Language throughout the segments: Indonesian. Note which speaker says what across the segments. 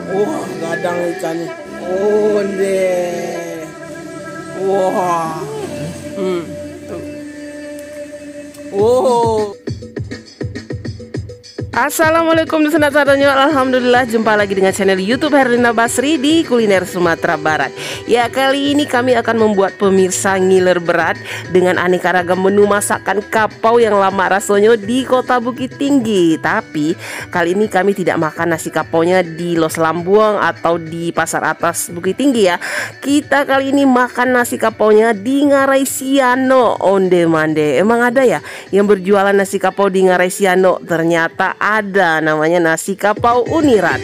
Speaker 1: Wah, gadang ikannya. Onde. Wah. Tuh. Oh. Assalamualaikum Nusantara Sadanyo. Alhamdulillah, jumpa lagi dengan channel YouTube Herlina Basri di Kuliner Sumatera Barat. Ya, kali ini kami akan membuat pemirsa ngiler berat dengan aneka ragam menu masakan kapau yang lama rasanya di Kota Bukit Tinggi. Tapi kali ini kami tidak makan nasi kapaunya di Los Lambuang atau di Pasar Atas Bukit Tinggi ya. Kita kali ini makan nasi kapaunya di Ngarai Siano onde mande. Emang ada ya yang berjualan nasi kapau di Ngarai Siano? Ternyata ada, namanya nasi kapau Unirat.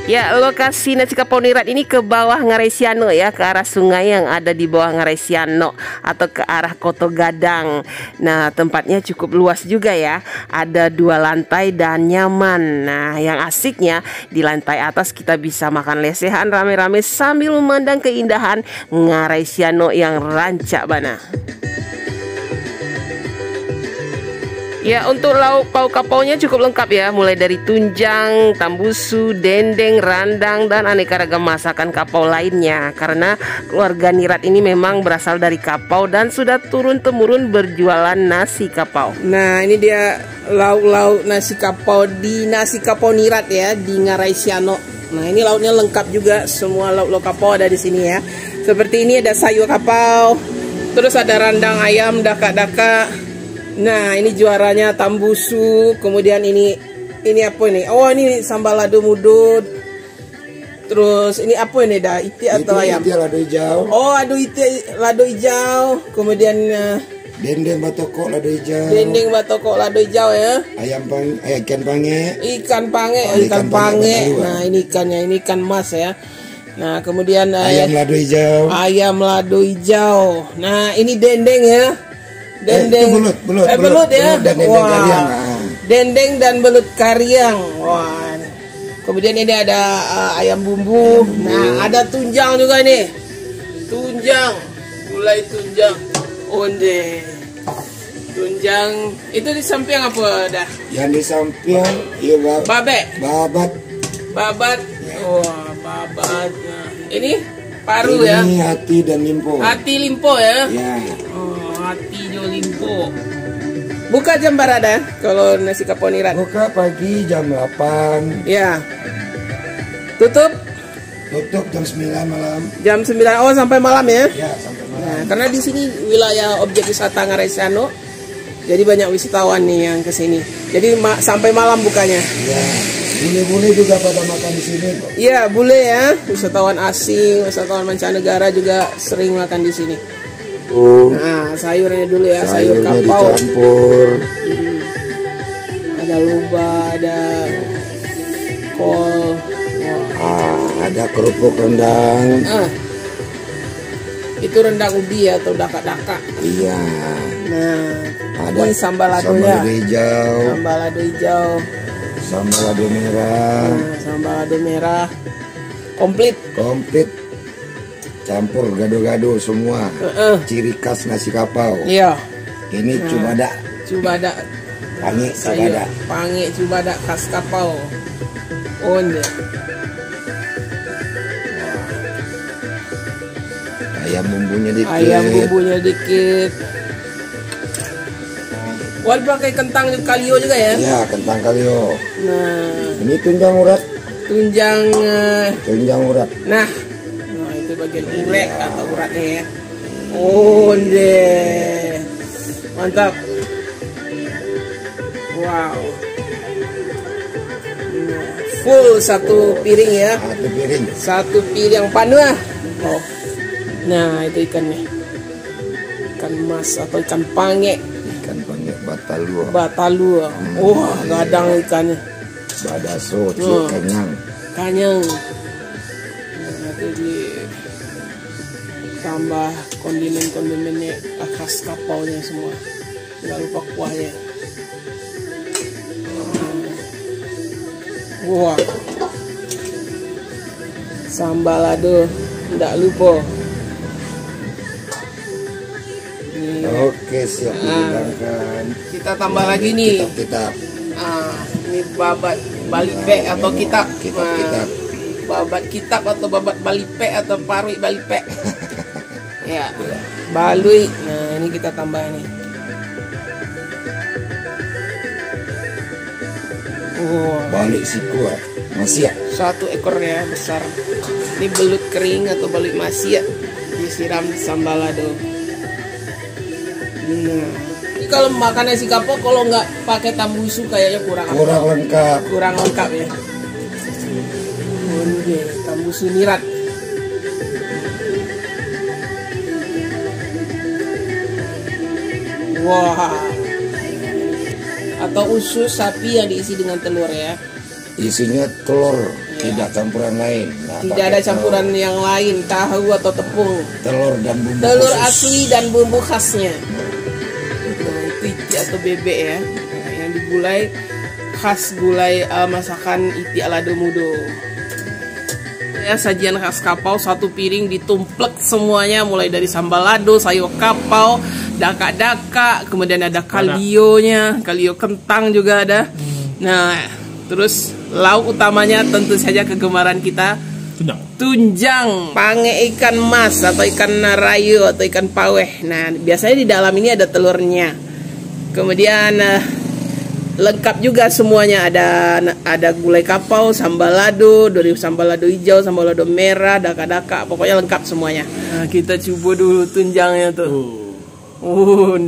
Speaker 1: Ya, lokasi nasi kapau Unirat ini ke bawah Ngarai Siano ya, ke arah sungai yang ada di bawah Ngarai Siano atau ke arah Koto Gadang. Nah, tempatnya cukup luas juga ya, ada 2 lantai dan nyaman. Nah, yang asiknya di lantai atas kita bisa makan lesehan rame-rame sambil memandang keindahan Ngarai Siano yang rancak bana. Ya, untuk lauk pauk kapaunya cukup lengkap ya, mulai dari tunjang, tambusu, dendeng, randang, dan aneka ragam masakan kapau lainnya. Karena keluarga Nirat ini memang berasal dari kapau dan sudah turun-temurun berjualan nasi kapau. Nah, ini dia lauk-lauk nasi kapau di nasi kapau Nirat ya, di Ngarai Siano. Nah, ini lauknya lengkap juga, semua lauk-lauk kapau ada di sini ya. Seperti ini ada sayur kapau, terus ada randang ayam, daka-daka. Nah, ini juaranya tambusu. Kemudian ini apa ini? Oh, ini sambal lado mudut. Terus ini apa ini dah? Iti atau ayam?
Speaker 2: Iti lado hijau.
Speaker 1: Oh, aduh, iti lado hijau. Kemudian
Speaker 2: dendeng batoko lado hijau.
Speaker 1: Dendeng batoko lado hijau ya.
Speaker 2: Ikan pange.
Speaker 1: Ikan pange, ikan pange. Nah, ini ikannya, ini ikan mas ya. Nah, kemudian
Speaker 2: ayam lado hijau.
Speaker 1: Ayam lado hijau. Nah, ini dendeng ya. Dendeng, belut ya. Wah, dendeng dan belut kariang. Wah, kemudian ini ada ayam bumbu. Nah, ada tunjang juga nih. Tunjang, gulai tunjang, onde. Tunjang itu di samping apa dah?
Speaker 2: Yang di samping iya
Speaker 1: babat.
Speaker 2: Ya.
Speaker 1: Wah, babat. Nah, ini paru ya.
Speaker 2: Ini hati dan limpo.
Speaker 1: Hati limpo ya.
Speaker 2: Ya.
Speaker 1: Hati limpo. Buka jam berapa kalau nasi kapau Nirat?
Speaker 2: Buka pagi jam 8.
Speaker 1: Ya. Tutup
Speaker 2: jam 9 malam.
Speaker 1: Jam 9. Oh, sampai malam ya?
Speaker 2: Ya, sampai malam.
Speaker 1: Nah, karena di sini wilayah objek wisata Ngarai Siano. Jadi banyak wisatawan nih yang ke sini. Jadi sampai malam bukanya.
Speaker 2: Ya. Bule-bule juga pada makan di sini kok.
Speaker 1: Iya, bule ya. Wisatawan asing, wisatawan mancanegara juga sering makan di sini. Nah, sayurnya dulu ya, sayur kapau
Speaker 2: dicampur.
Speaker 1: Ada lubah, ada kol,
Speaker 2: ada kerupuk rendang.
Speaker 1: Itu rendang ubi atau daka-daka.
Speaker 2: Iya.
Speaker 1: Nah,
Speaker 2: ada
Speaker 1: ini sambal ladonya.
Speaker 2: Sambal lado hijau. Sambal lado merah.
Speaker 1: Nah, sambal lado merah. Komplit.
Speaker 2: Campur gado-gado semua. Ciri khas nasi kapau.
Speaker 1: Iya.
Speaker 2: Ini cubada. Pange cubada.
Speaker 1: Pange cubada khas kapau. Onde.
Speaker 2: Ayam bumbunya dikit.
Speaker 1: Wal pakai kentang kalio juga ya?
Speaker 2: Iya, kentang kalio.
Speaker 1: Nah,
Speaker 2: ini tunjang urat.
Speaker 1: Tunjang
Speaker 2: urat.
Speaker 1: Nah, itu bagian urek atau uratnya ya. Onde. Mantap. Wow. Full satu piring ya. Satu piring penuh. Oh. Nah, itu ikannya. Ikan mas atau ikan pange. Batalua. Wah, gadang ikannya.
Speaker 2: Badaso, kanyang.
Speaker 1: Nah, itu di tambah kondimen-kondimennya khas kapaunya semua. Nggak lupa kuahnya. Wah, sambal lado, nggak lupa.
Speaker 2: Oke, siap dihidangkan.
Speaker 1: Kita tambah lagi nih.
Speaker 2: Kita.
Speaker 1: Ini babat balipe atau kitab.
Speaker 2: Kitab.
Speaker 1: Babat kitab atau babat balipe atau parui balipe. Ya, balui. Nah, ini kita tambah ini.
Speaker 2: Balik siku masih ya.
Speaker 1: 1 ekor ya besar. Ini belut kering atau balut masia disiram sambal lado. Nah, ini kalau makan nasi kapau kalau nggak pakai tambusu kayaknya kurang
Speaker 2: lengkap.
Speaker 1: Kurang lengkap ya. Oke, tambusu nirat. Wah. Atau usus sapi yang diisi dengan telur ya.
Speaker 2: Isinya telur, tidak campuran lain. Nah,
Speaker 1: tidak ada campuran yang lain, tahu atau tepung.
Speaker 2: Telur dan bumbu
Speaker 1: telur
Speaker 2: khusus.
Speaker 1: Asli dan bumbu khasnya. Itu iti atau bebek ya. Nah, yang digulai khas gulai masakan iti ala Domudo. Ya, sajian khas kapau 1 piring ditumplek semuanya, mulai dari sambal lado, sayur kapau, daka-daka, kemudian ada kalionya, kalio kentang juga ada. Nah, terus lauk utamanya tentu saja kegemaran kita, tunjang, pange ikan mas atau ikan narayu atau ikan paweh. Nah, biasanya di dalam ini ada telurnya. Kemudian lengkap juga semuanya, ada gulai kapau, sambal lado, dari sambal lado hijau, sambal lado merah, daka-daka, pokoknya lengkap semuanya. Nah, kita coba dulu tunjangnya tuh.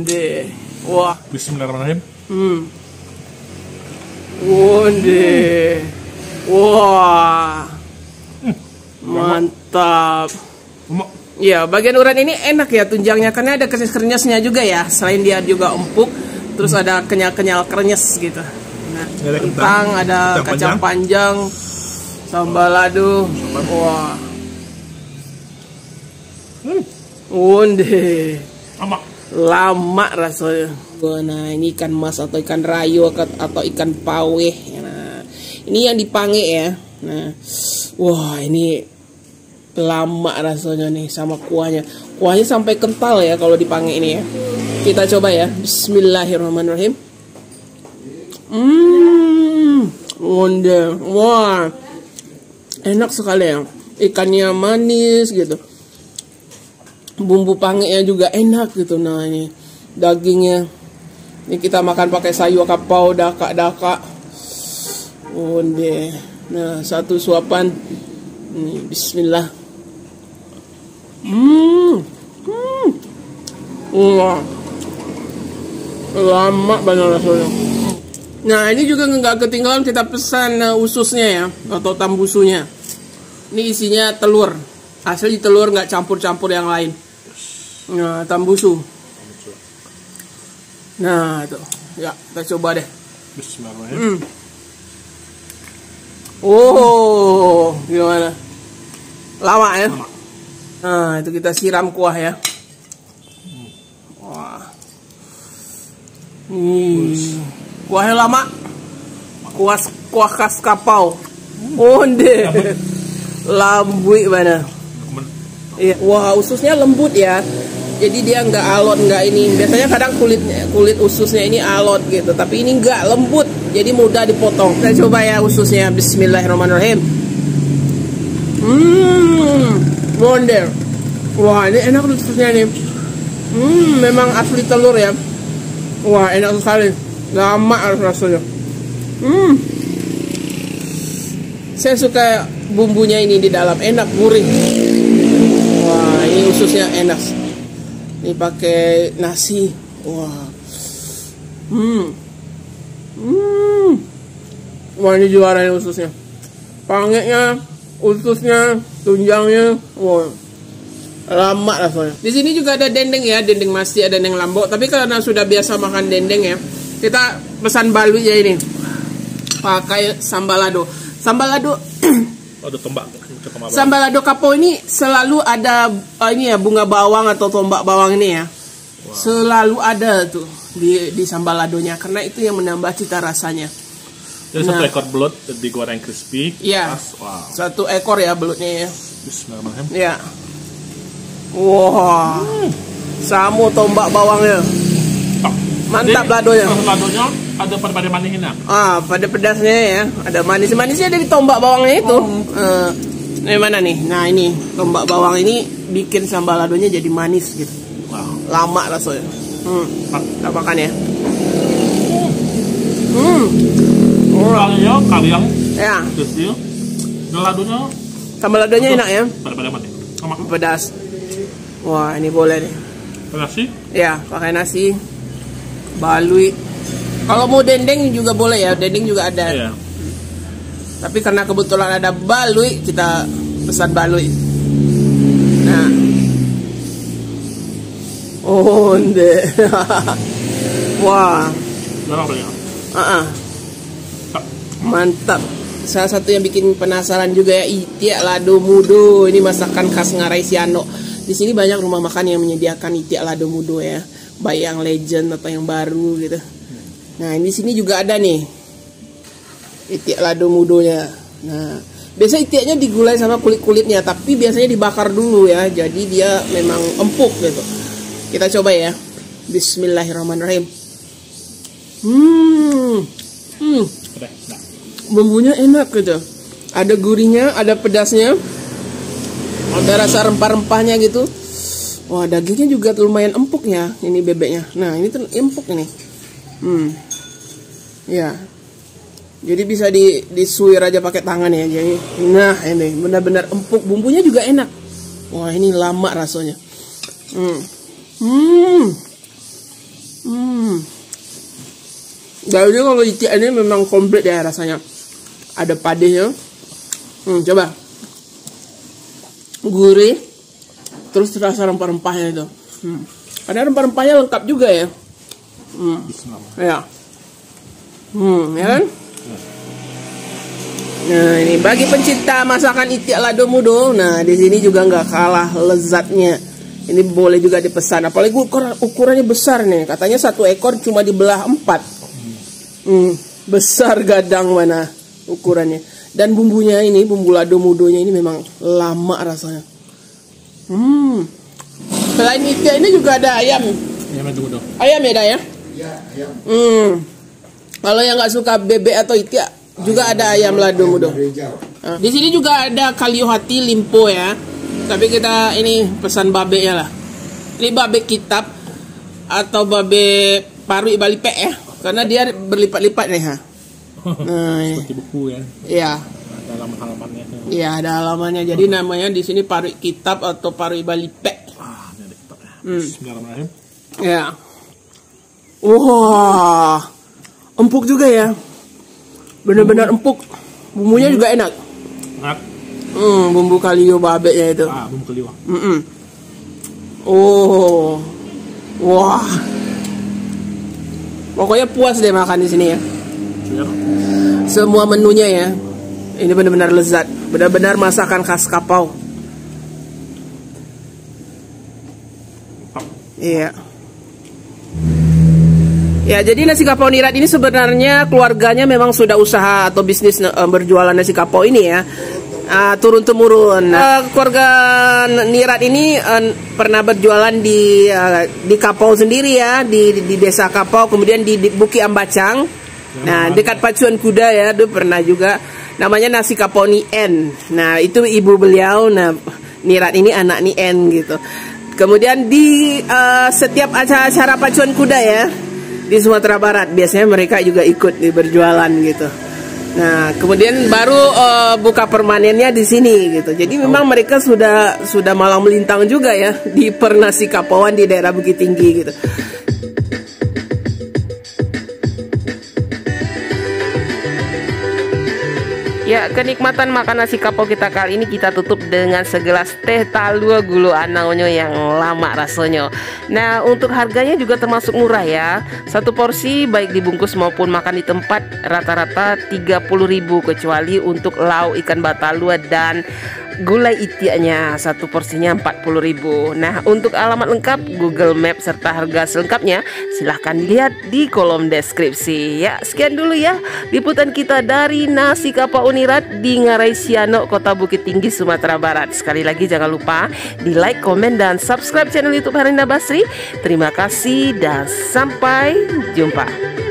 Speaker 1: Deh. Wah.
Speaker 3: Bismillahirrahmanirrahim.
Speaker 1: Deh. Wah. Mantap. Ya, bagian urat ini enak ya tunjangnya karena ada krenyes-krenyesnya juga ya. Selain dia juga empuk, terus ada kenyal-kenyal krenyes gitu. Nah, kentang, ada kacang panjang, sambal lado. Wah. Deh. Lama rasanya. Nah, ini ikan mas atau ikan rayu atau ikan paweh. Nah, ini yang dipange ya. Nah, wah ini lama rasanya nih sama kuahnya. Kuahnya sampai kental ya kalau dipange ini ya. Kita coba ya. Bismillahirrahmanirrahim. Wah, enak sekali ya. Ikannya manis gitu. Bumbu pangenya juga enak gitu. Nah, ini dagingnya. Ini kita makan pakai sayur kapau, daka-daka. Deh. Nah, 1 suapan. Ini bismillah. Wah. Lama banget rasanya. Nah, ini juga nggak ketinggalan kita pesan ususnya ya, atau tambusunya. Ini isinya telur. Asli telur, nggak campur-campur yang lain. Nah, tambusu. Nah, itu. Ya, kita coba deh.
Speaker 3: Bismillahirrahmanirrahim.
Speaker 1: Gimana? Lama ya? Nah, itu kita siram kuah ya. Wah. Kuahnya lama. Kuah khas kapau. Deh. Lambui mana? Iya. Wah, ususnya lembut ya. Jadi dia nggak alot, nggak ini. Biasanya kadang kulit ususnya ini alot gitu, tapi ini nggak, lembut. Jadi mudah dipotong. Kita coba ya ususnya. Bismillahirrahmanirrahim. Wonder. Wah, ini enak ususnya nih. Memang asli telur ya. Wah, enak sekali. Lama rasanya. Saya suka bumbunya ini di dalam, enak, gurih. Wah, ini ususnya enak. Ini pakai nasi. Wah. Wah, ini juara ini ususnya. Pangenya, ususnya, tunjangnya. Wah. Lama rasanya. Di sini juga ada dendeng ya, dendeng masti, ada dendeng lambok. Tapi karena sudah biasa makan dendeng ya, kita pesan balu ya ini. Pakai sambal lado. Sambal lado. Sambal lado kapau ini selalu ada ini ya, bunga bawang atau tombak bawang ini ya. Wow. Selalu ada tuh di sambal ladonya karena itu yang menambah cita rasanya.
Speaker 3: Jadi 1 ekor belut digoreng crispy.
Speaker 1: Iya. Wow. 1 ekor ya belutnya ya.
Speaker 3: Bismillahirrahmanirrahim.
Speaker 1: Iya. Wah. Wow. Samu tombak bawangnya.
Speaker 4: Mantap
Speaker 3: Jadi,
Speaker 4: ladonya.
Speaker 3: Ladonya ada pada manisnya.
Speaker 4: Pada pedasnya ya. Ada manis-manisnya dari tombak bawangnya itu. Ini mana nih? Nah ini tombak bawang ini bikin sambal ladonya jadi manis gitu.
Speaker 3: Wow.
Speaker 4: Lama rasanya. Kita makan ya.
Speaker 3: Kaliang
Speaker 4: Ya,
Speaker 3: kecil. Dan ladonya
Speaker 4: sambal ladonya enak ya.
Speaker 3: pada mati. Sama
Speaker 4: Pedas. Wah ini boleh nih.
Speaker 3: nasi.
Speaker 4: Ya, pakai nasi, balui. Kalau mau dendeng juga boleh ya, dendeng juga ada.
Speaker 3: Iya.
Speaker 4: Tapi karena kebetulan ada balui, kita pesan balui. Nah, onde. Wah,
Speaker 3: Berapa banyak?
Speaker 4: mantap. Salah satu yang bikin penasaran juga ya, itiak lado mudo. Ini masakan khas Ngarai Siano. Di sini banyak rumah makan yang menyediakan itiak lado mudo ya, baik yang legend atau yang baru gitu. Nah, di sini juga ada nih itiak lado mudonya. Nah, biasa itiaknya digulai sama kulit-kulitnya, tapi biasanya dibakar dulu ya. Jadi dia memang empuk gitu. Kita coba ya. Bismillahirrahmanirrahim.
Speaker 3: Udah. Nah.
Speaker 4: Bumbunya enak gitu. Ada gurihnya, ada pedasnya. Ada rasa rempah-rempahnya gitu. Wah, dagingnya juga lumayan empuk ya. Ini bebeknya. Nah, ini tuh empuk ini. Ya. Jadi bisa disuir aja pakai tangan ya. Jadi, nah ini benar-benar empuk. Bumbunya juga enak. Wah, ini lama rasanya. Jadi kalau itiak ini memang komplit ya rasanya. Ada padenya. Coba. Gurih. Terus rasa rempah-rempahnya itu. Ada rempah-rempahnya lengkap juga ya. Ya. Ya kan? Nah, ini bagi pencinta masakan itiak lado mudo. Nah, di sini juga nggak kalah lezatnya. Ini boleh juga dipesan. Apalagi ukurannya besar nih. Katanya satu ekor cuma dibelah 4. Besar gadang mana ukurannya. Dan bumbunya ini, bumbu lado mudonya ini memang lama rasanya. Selain itiak ini juga ada ayam. Ayam ya, Dah ya?
Speaker 2: Iya, ayam.
Speaker 4: Kalau yang nggak suka bebek atau itiak, juga ada ayam lado mudo. Di sini juga ada kalio hati limpo ya. Tapi kita ini pesan babeknya lah. Ini babek kitab atau babek paru ibalipek ya. Karena dia berlipat-lipat nih ha. Nah,
Speaker 3: Seperti buku ya.
Speaker 4: iya.
Speaker 3: Ada halaman-halamannya.
Speaker 4: Iya, ada halamannya. Jadi namanya di sini paru kitab atau paru ibalipek.
Speaker 3: Ini ada kitab ya. Bismillahirrahmanirrahim.
Speaker 4: Ya. Wah. Empuk juga ya. Benar-benar empuk. Bumbunya juga enak.
Speaker 3: Enak.
Speaker 4: Bumbu kalio babeknya itu.
Speaker 3: Bumbu keliwa.
Speaker 4: Oh. Wah. Pokoknya puas deh makan di sini ya. Semua menunya ya. Ini benar-benar lezat. Benar-benar masakan khas Kapau. Iya. Ya, jadi nasi kapau Nirat ini sebenarnya keluarganya memang sudah usaha atau bisnis berjualan nasi kapau ini ya. Turun temurun. Keluarga Nirat ini pernah berjualan di Kapau sendiri ya, di desa Kapau, kemudian di Buki Ambacang. Nah, dekat pacuan kuda ya, itu pernah juga. Namanya nasi kapau Nien. Nah, itu ibu beliau. Nah, Nirat ini anak Nien gitu. Kemudian di setiap acara pacuan kuda ya di Sumatera Barat biasanya mereka juga ikut di berjualan gitu. Nah, kemudian baru buka permanennya di sini gitu. Jadi memang mereka sudah malang melintang juga ya di Pernasi Kapauan di daerah Bukit Tinggi gitu.
Speaker 1: Ya, kenikmatan makan nasi kapau kita kali ini kita tutup dengan segelas teh talua gulu anaonyo yang lama rasanya. Nah, untuk harganya juga termasuk murah ya. Satu porsi baik dibungkus maupun makan di tempat rata-rata 30.000, kecuali untuk lauk ikan batalua dan gulai itiaknya, satu porsinya 40.000. Nah, untuk alamat lengkap, Google Map serta harga selengkapnya silahkan dilihat di kolom deskripsi. Ya, sekian dulu ya liputan kita dari nasi kapau Nirat di Ngarai Sianok, Kota Bukit Tinggi, Sumatera Barat. Sekali lagi jangan lupa di like, komen, dan subscribe channel YouTube Harinda Basri. Terima kasih dan sampai jumpa.